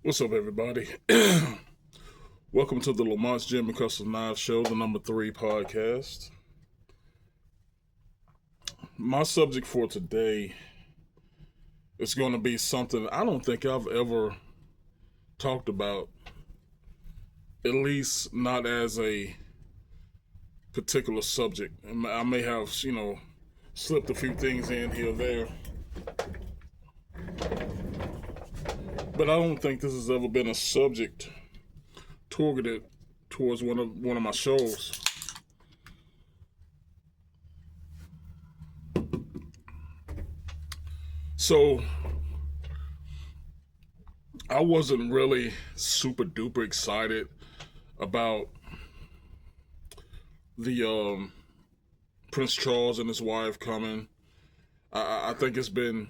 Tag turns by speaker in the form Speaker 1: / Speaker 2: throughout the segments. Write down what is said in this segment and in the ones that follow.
Speaker 1: What's up, everybody? Welcome to the Lamont's Gym and Custom Knives Show, the number 3 podcast. My subject for today is going to be something I don't think I've ever talked about, at least not as a particular subject. I may have, slipped a few things in here or there, but I don't think this has ever been a subject targeted towards one of my shows. So I wasn't really super duper excited about the Prince Charles and his wife coming. I think it's been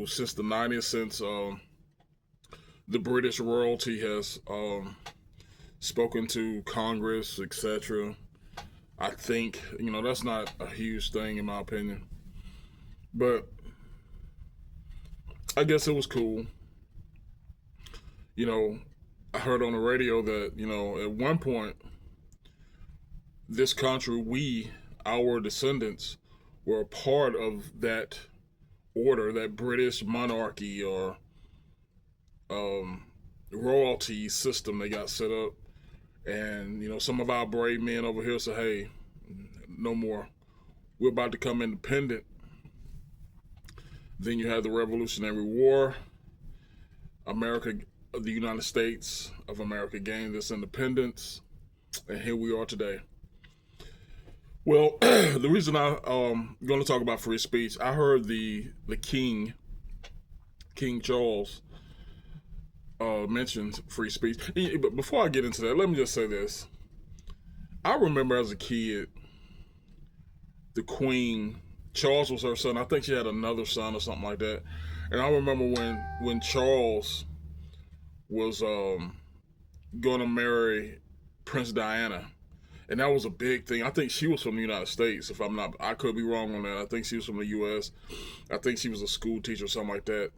Speaker 1: since the 90s since the British royalty has spoken to Congress, etc. I think that's not a huge thing in my opinion, but I guess it was cool. I heard on the radio that at one point this country, our descendants, were a part of that order, that British monarchy or royalty system they got set up. And some of our brave men over here say, hey, no more, we're about to come independent. Then you have the Revolutionary War. The United States of America gained this independence, and here we are today. Well, the reason I'm going to talk about free speech, I heard the King Charles, mentioned free speech. But before I get into that, let me just say this. I remember as a kid, the Queen, Charles was her son. I think she had another son or something like that. And I remember when Charles was going to marry Princess Diana. And that was a big thing. I think she was from the United States, if I'm not, I could be wrong on that. I think she was from the U.S. I think she was a school teacher or something like that.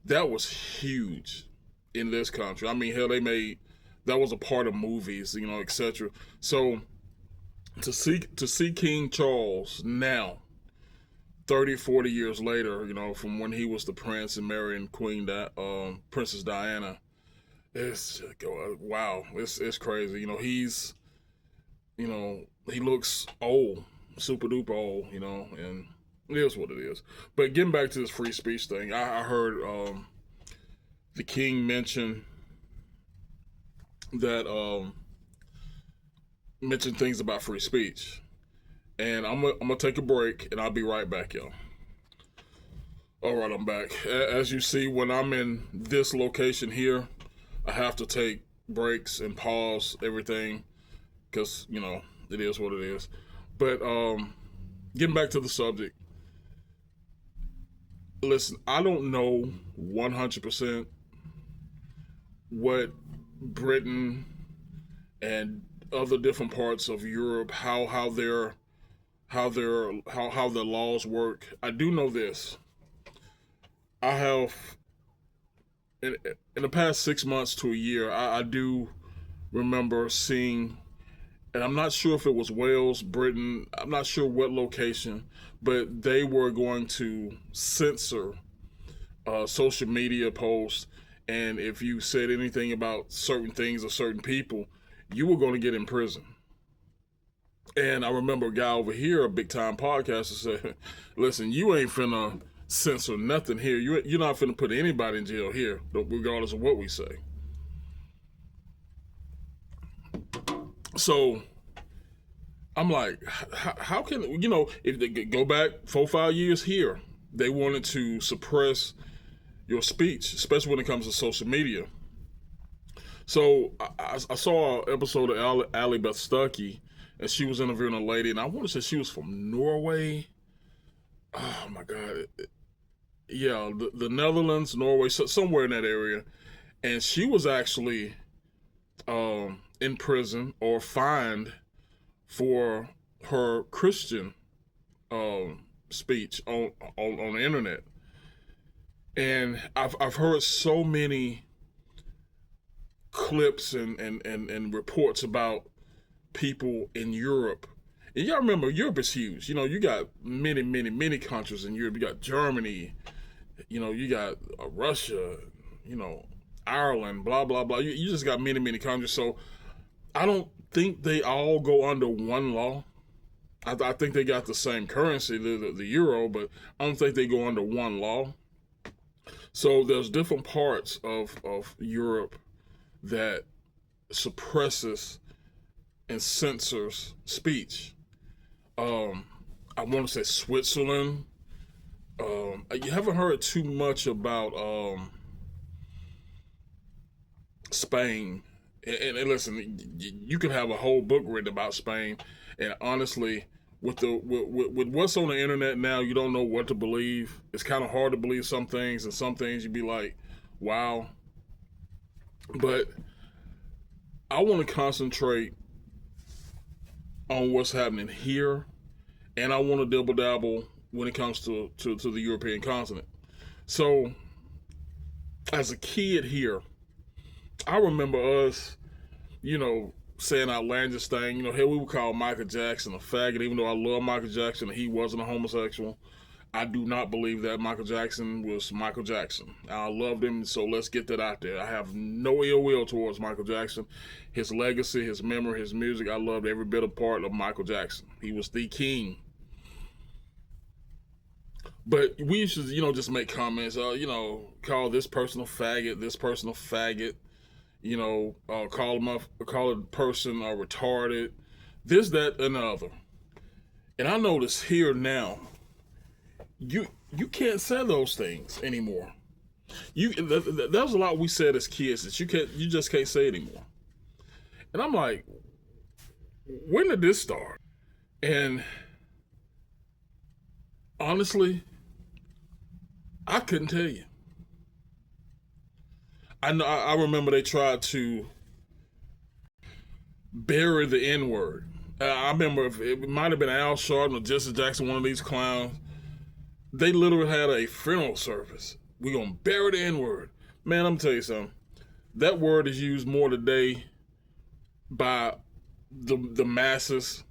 Speaker 1: That was huge in this country. I mean, hell, that was a part of movies, etc. So to see King Charles now, 30, 40 years later, from when he was the prince and marrying Princess Diana, it's wow, it's crazy. He looks old, super duper old, and it is what it is. But getting back to this free speech thing, I heard the king mention things about free speech. And I'm gonna take a break, and I'll be right back, y'all. All right, I'm back. As you see, when I'm in this location here, I have to take breaks and pause everything because it is what it is. But getting back to the subject, listen, I don't know 100% what Britain and other different parts of Europe, how their laws work. I do know this. I have in the past 6 months to a year, I do remember seeing, and I'm not sure if it was Wales, Britain, I'm not sure what location, but they were going to censor social media posts, and if you said anything about certain things or certain people, you were going to get in prison. And I remember a guy over here, a big time podcaster, said, listen, you ain't finna censor nothing here. You're not finna put anybody in jail here, regardless of what we say. So I'm like, how can, if they go back 4-5 years here, they wanted to suppress your speech, especially when it comes to social media. So I saw an episode of Allie Beth Stuckey, and she was interviewing a lady, and I want to say she was from Norway. Oh my God. Yeah, the Netherlands, Norway, somewhere in that area. And she was actually in prison or fined for her Christian speech on the internet. And I've heard so many clips and reports about people in Europe. And y'all remember, Europe is huge. You know, you got many countries in Europe. You got Germany, you know, you got Russia, you know, Ireland, blah, blah, blah. You just got many countries. So I don't think they all go under one law. I think they got the same currency, the euro, but I don't think they go under one law. So there's different parts of Europe that suppresses and censors speech. I want to say Switzerland. You haven't heard too much about Spain. And listen, you can have a whole book written about Spain. And honestly, with what's on the internet now, you don't know what to believe. It's kind of hard to believe some things, and some things you'd be like, wow. But I want to concentrate on what's happening here, and I want to double dabble when it comes to the European continent. So, as a kid here, I remember us, you know, saying outlandish thing. You know, here we would call Michael Jackson a faggot, even though I love Michael Jackson and he wasn't a homosexual. I do not believe that Michael Jackson was Michael Jackson. I loved him, so let's get that out there. I have no ill will towards Michael Jackson. His legacy, his memory, his music, I loved every bit of part of Michael Jackson. He was the king. But we used to, you know, just make comments, you know, call this person a faggot, this person a faggot, you know, call a person retarded, this, that, and the other. And I notice here now, you can't say those things anymore. There's a lot we said as kids that you just can't say anymore. And I'm like, when did this start? And honestly, I couldn't tell you. I remember they tried to bury the N-word. I remember it might have been Al Sharpton or Jesse Jackson, one of these clowns. They literally had a funeral service. We're going to bury the N-word. Man, I'm going to tell you something. That word is used more today by the masses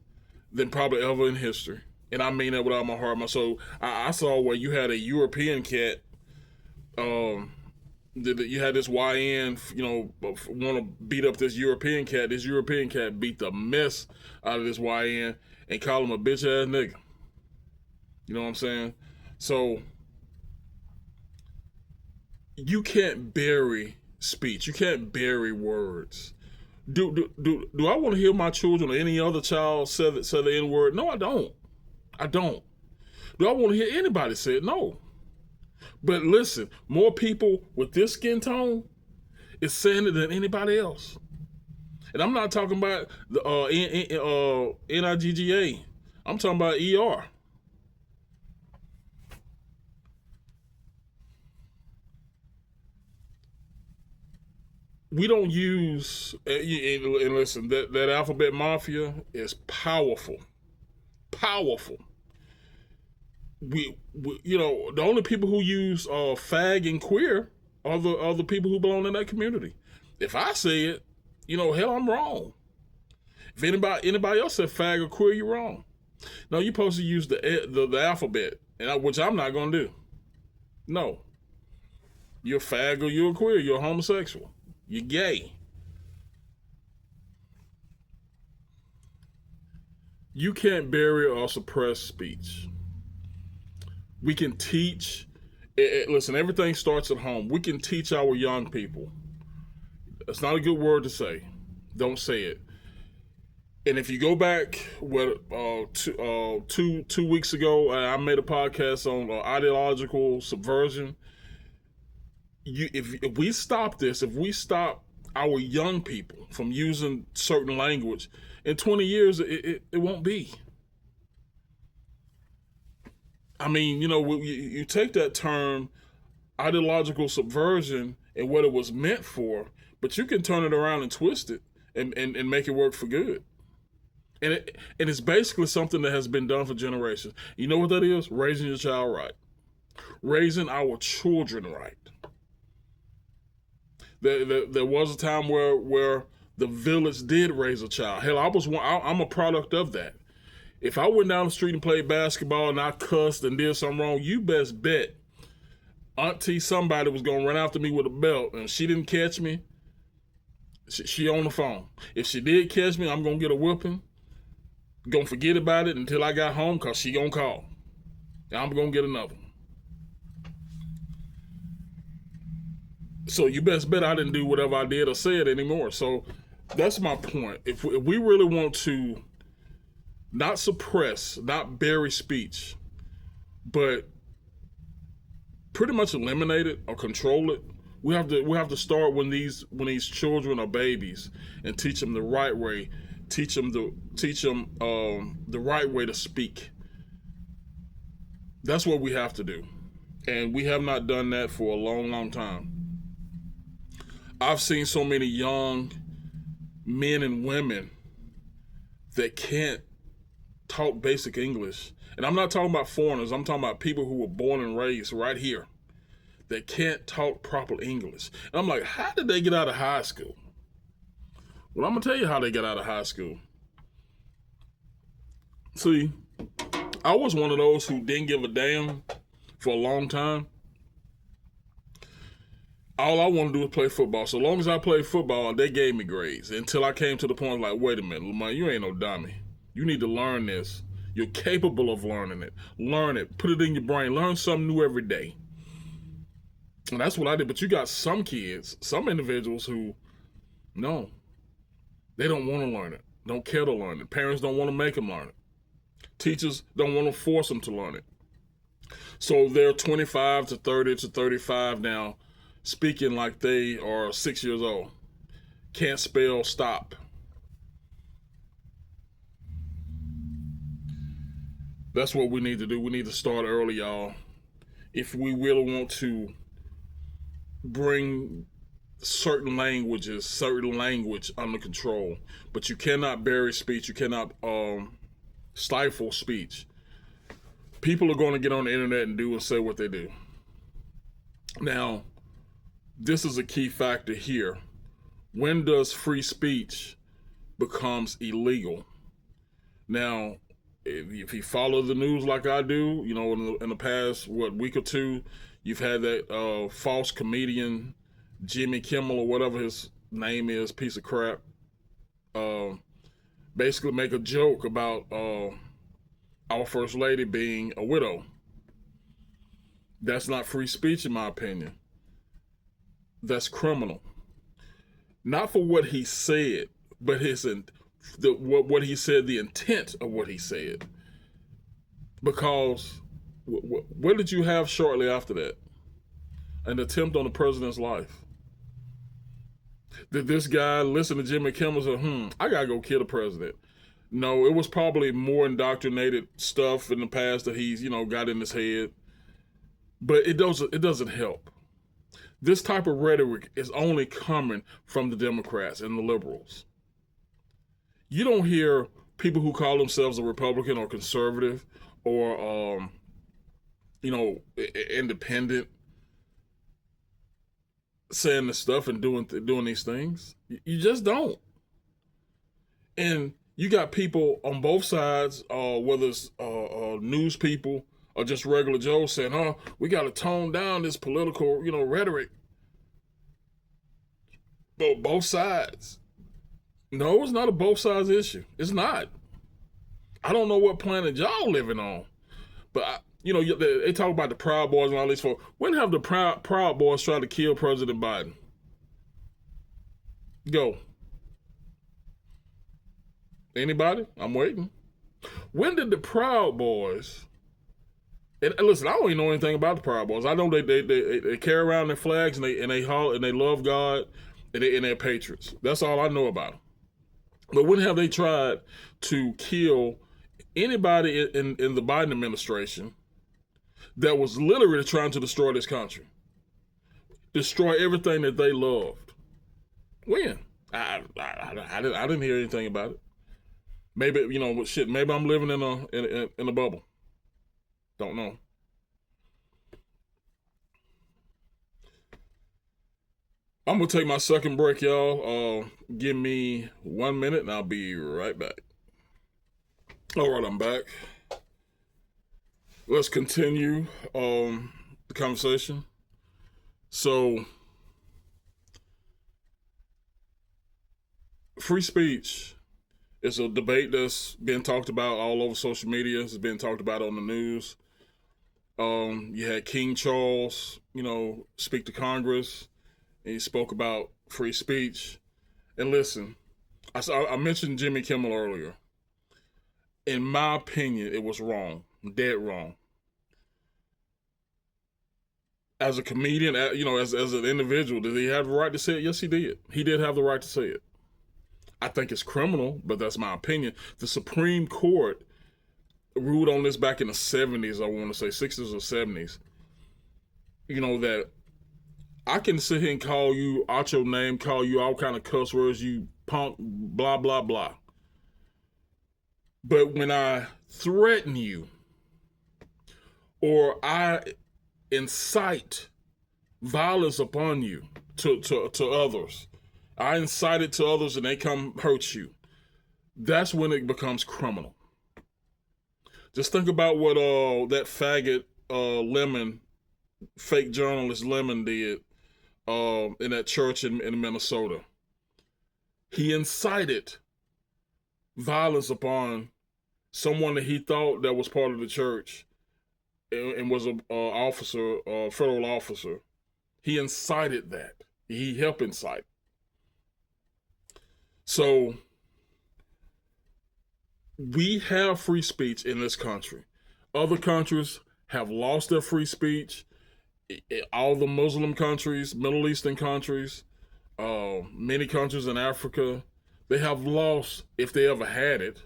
Speaker 1: than probably ever in history. And I mean that with all my heart, my soul. I saw where you had a European cat. You had this YN, you know, want to beat up this European cat. This European cat beat the mess out of this YN and called him a bitch ass nigga. You know what I'm saying? So you can't bury speech. You can't bury words. Do I want to hear my children or any other child say the N-word? No, I don't. Do I want to hear anybody say it? No. But listen, more people with this skin tone is saying it than anybody else. And I'm not talking about the NIGGA. I'm talking about ER. We don't use, and listen, that alphabet mafia is powerful. We you know, the only people who use fag and queer are the people who belong in that community. If I say it, you know, hell, I'm wrong. If anybody else said fag or queer, you're wrong. No, you're supposed to use the alphabet, which I'm not gonna do. No, you're a fag or you're a queer. You're a homosexual. You're gay. You can't bury or suppress speech. We can teach. Listen, everything starts at home. We can teach our young people. It's not a good word to say. Don't say it. And if you go back, two weeks ago, I made a podcast on ideological subversion. If we stop this, if we stop our young people from using certain language, in 20 years, it won't be. I mean, you know, you take that term, ideological subversion, and what it was meant for, but you can turn it around and twist it and make it work for good. And it's basically something that has been done for generations. You know what that is? Raising your child right. Raising our children right. There was a time where the village did raise a child. Hell, I'm a product of that. If I went down the street and played basketball and I cussed and did something wrong, you best bet Auntie somebody was gonna run after me with a belt, and she didn't catch me. She on the phone. If she did catch me, I'm gonna get a whooping. Gonna forget about it until I got home, cause she gonna call. And I'm gonna get another one. So you best bet I didn't do whatever I did or said anymore. So that's my point. If we really want to not suppress, not bury speech, but pretty much eliminate it or control it, we have to start when these children are babies and teach them the right way, teach them the right way to speak. That's what we have to do, and we have not done that for a long time. I've seen so many young men and women that can't talk basic English. And I'm not talking about foreigners. I'm talking about people who were born and raised right here that can't talk proper English. And I'm like, how did they get out of high school? Well, I'm going to tell you how they got out of high school. See, I was one of those who didn't give a damn for a long time. All I want to do is play football. So long as I played football, they gave me grades. Until I came to the point like, wait a minute, Lamar, you ain't no dummy. You need to learn this. You're capable of learning it. Learn it. Put it in your brain. Learn something new every day. And that's what I did. But you got some kids, some individuals who, no, they don't want to learn it. Don't care to learn it. Parents don't want to make them learn it. Teachers don't want to force them to learn it. So they're 25 to 30 to 35 now, speaking like they are 6 years old. Can't spell stop. That's what we need to do. We need to start early, y'all. If we really want to bring certain language under control. But you cannot bury speech. You cannot stifle speech. People are going to get on the internet and do and say what they do. Now, this is a key factor here. When does free speech becomes illegal? Now, if you follow the news like I do, you know, in the past, week or two, you've had that false comedian, Jimmy Kimmel or whatever his name is, piece of crap, basically make a joke about our First Lady being a widow. That's not free speech, in my opinion. That's criminal. Not for what he said, but what he said, the intent of what he said. Because what did you have shortly after that? An attempt on the president's life. Did this guy listen to Jimmy Kimmel and say, I gotta go kill the president? No, it was probably more indoctrinated stuff in the past that he's, got in his head. But it doesn't help. This type of rhetoric is only coming from the Democrats and the liberals. You don't hear people who call themselves a Republican or conservative or, independent saying this stuff and doing these things. You just don't. And you got people on both sides, whether it's news people or just regular Joe saying, we got to tone down this political, rhetoric. But both sides. No, it's not a both sides issue. It's not. I don't know what planet y'all living on. But, they talk about the Proud Boys and all these folks. When have the Proud Boys tried to kill President Biden? Go. Anybody? I'm waiting. When did the Proud Boys... And listen, I don't even know anything about the Proud Boys. I know they carry around their flags and they holler and they love God and they're patriots. That's all I know about them. But when have they tried to kill anybody in the Biden administration that was literally trying to destroy this country? Destroy everything that they loved. When? I didn't hear anything about it. Maybe, maybe I'm living in a bubble. Don't know. I'm gonna take my second break, y'all. Give me 1 minute and I'll be right back. All right, I'm back. Let's continue the conversation. So, free speech is a debate that's been talked about all over social media. It's been talked about on the news. You had King Charles, speak to Congress, and he spoke about free speech. And listen, I mentioned Jimmy Kimmel earlier. In my opinion, it was wrong, dead wrong. As a comedian, as an individual, did he have the right to say it? Yes, he did. He did have the right to say it. I think it's criminal, but that's my opinion. The Supreme Court ruled on this back in the 70s, I want to say 60s or 70s. That I can sit here and call you out your name, call you all kind of cuss words, you punk, blah, blah, blah. But when I threaten you or I incite violence upon you to others, I incite it to others and they come hurt you, that's when it becomes criminal. Just think about what that faggot Lemon, fake journalist Lemon did in that church in Minnesota. He incited violence upon someone that he thought that was part of the church and was a officer, federal officer. He incited that. He helped incite. So we have free speech in this country. Other countries have lost their free speech. All the Muslim countries, Middle Eastern countries, many countries in Africa, they have lost, if they ever had it.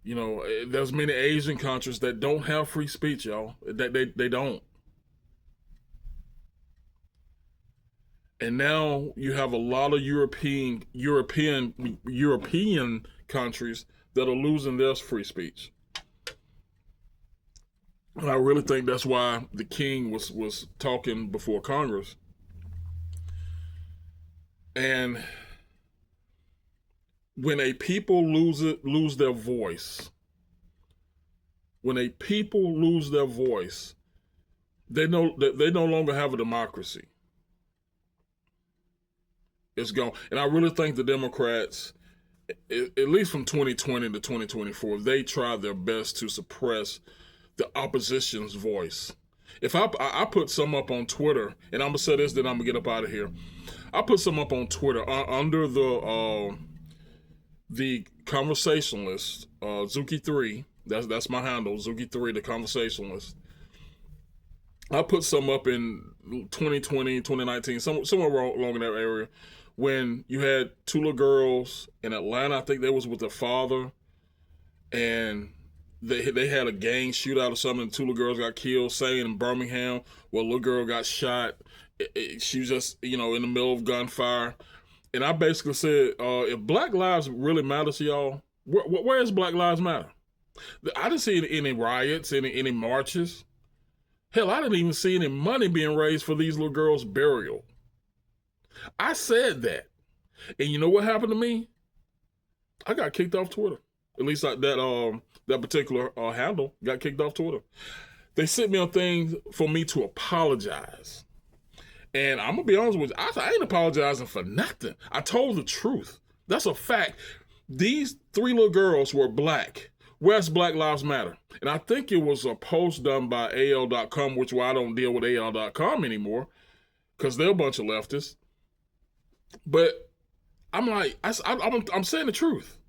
Speaker 1: There's many Asian countries that don't have free speech, y'all. They don't. And now you have a lot of European countries that are losing their free speech. And I really think that's why the king was talking before Congress. And when a people lose their voice, they no longer have a democracy. It's gone. And I really think the Democrats, at least from 2020 to 2024, they tried their best to suppress the opposition's voice. If I put some up on Twitter, and I'm gonna say this, then I'm gonna get up out of here. I put some up on Twitter under the conversationalist, Zuki3. That's my handle, Zuki3, the conversationalist. I put some up in 2020, 2019, somewhere along in that area, when you had two little girls in Atlanta. I think they was with their father, and they had a gang shootout or something. Two little girls got killed. Same in Birmingham, where a little girl got shot. She was just, in the middle of gunfire. And I basically said, if Black Lives really matter to y'all, where is Black Lives Matter? I didn't see any riots, any marches. Hell, I didn't even see any money being raised for these little girls' burial. I said that. And you know what happened to me? I got kicked off Twitter. At least that particular handle got kicked off Twitter. They sent me a thing for me to apologize. And I'm going to be honest with you, I ain't apologizing for nothing. I told the truth. That's a fact. These three little girls were black. Where's Black Lives Matter? And I think it was a post done by AL.com, which why I don't deal with AL.com anymore, because they're a bunch of leftists. But I'm like, I'm saying the truth.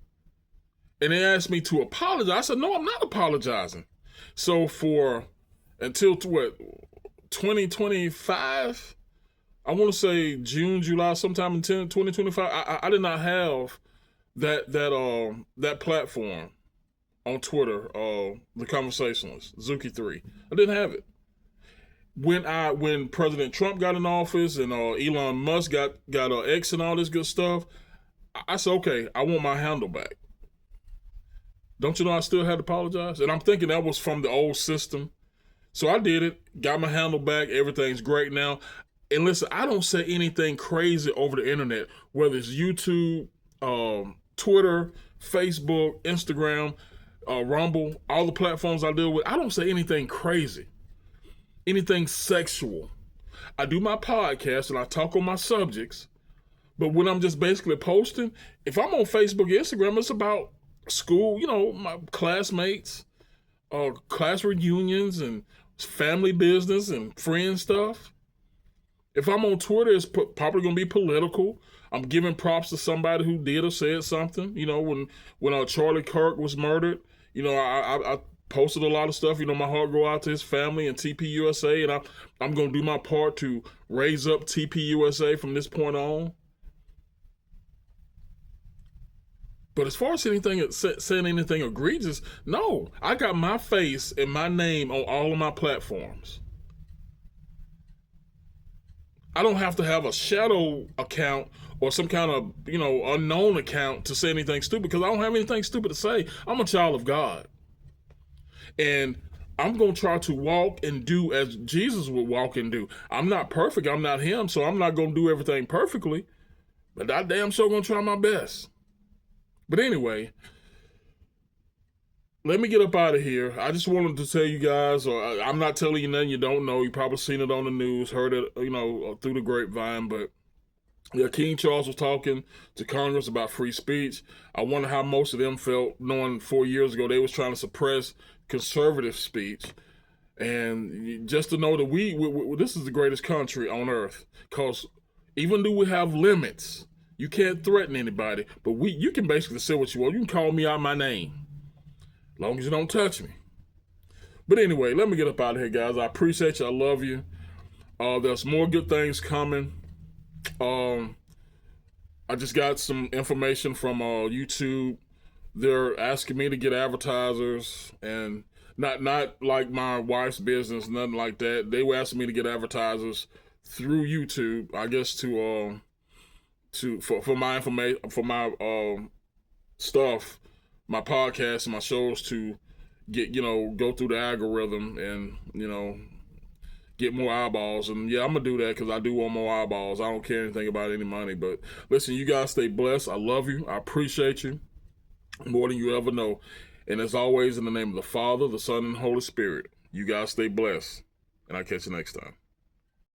Speaker 1: And they asked me to apologize. I said, no, I'm not apologizing. So until 2025, I want to say June, July, sometime in 2025, I did not have that platform on Twitter, the conversationalist, Zuki3. I didn't have it. When President Trump got in office and Elon Musk got X and all this good stuff, I said, okay, I want my handle back. Don't you know I still had to apologize? And I'm thinking that was from the old system. So I did it, got my handle back. Everything's great now. And listen, I don't say anything crazy over the internet, whether it's YouTube, Twitter, Facebook, Instagram, Rumble, all the platforms I deal with. I don't say anything crazy, anything sexual. I do my podcast and I talk on my subjects, but when I'm just basically posting, if I'm on Facebook and Instagram, it's about school, my classmates, class reunions, and family business and friend stuff. If I'm on Twitter, it's probably going to be political. I'm giving props to somebody who did or said something. When Charlie Kirk was murdered, I posted a lot of stuff. My heart go out to his family and TPUSA, and I'm going to do my part to raise up TPUSA from this point on. But as far as saying anything egregious, no. I got my face and my name on all of my platforms. I don't have to have a shadow account or some kind of, unknown account to say anything stupid, because I don't have anything stupid to say. I'm a child of God. And I'm going to try to walk and do as Jesus would walk and do. I'm not perfect. I'm not him, so I'm not going to do everything perfectly. But I damn sure going to try my best. But anyway, let me get up out of here. I just wanted to tell you guys, or I'm not telling you nothing you don't know. You probably seen it on the news, heard it, through the grapevine. But yeah, King Charles was talking to Congress about free speech. I wonder how most of them felt, knowing 4 years ago they was trying to suppress conservative speech. And just to know that we this is the greatest country on earth, because even though we have limits, you can't threaten anybody, but you can basically say what you want. You can call me out my name, as long as you don't touch me. But anyway, let me get up out of here, guys. I appreciate you. I love you. There's more good things coming. I just got some information from YouTube. They're asking me to get advertisers, and not like my wife's business, nothing like that. They were asking me to get advertisers through YouTube, I guess, for my information, for my stuff, my podcast and my shows, to get, go through the algorithm and get more eyeballs. And yeah, I'm gonna do that because I do want more eyeballs. I don't care anything about any money. But listen, you guys stay blessed. I love you. I appreciate you more than you ever know. And as always, in the name of the Father, the Son, and the Holy Spirit, you guys stay blessed. And I'll catch you next time.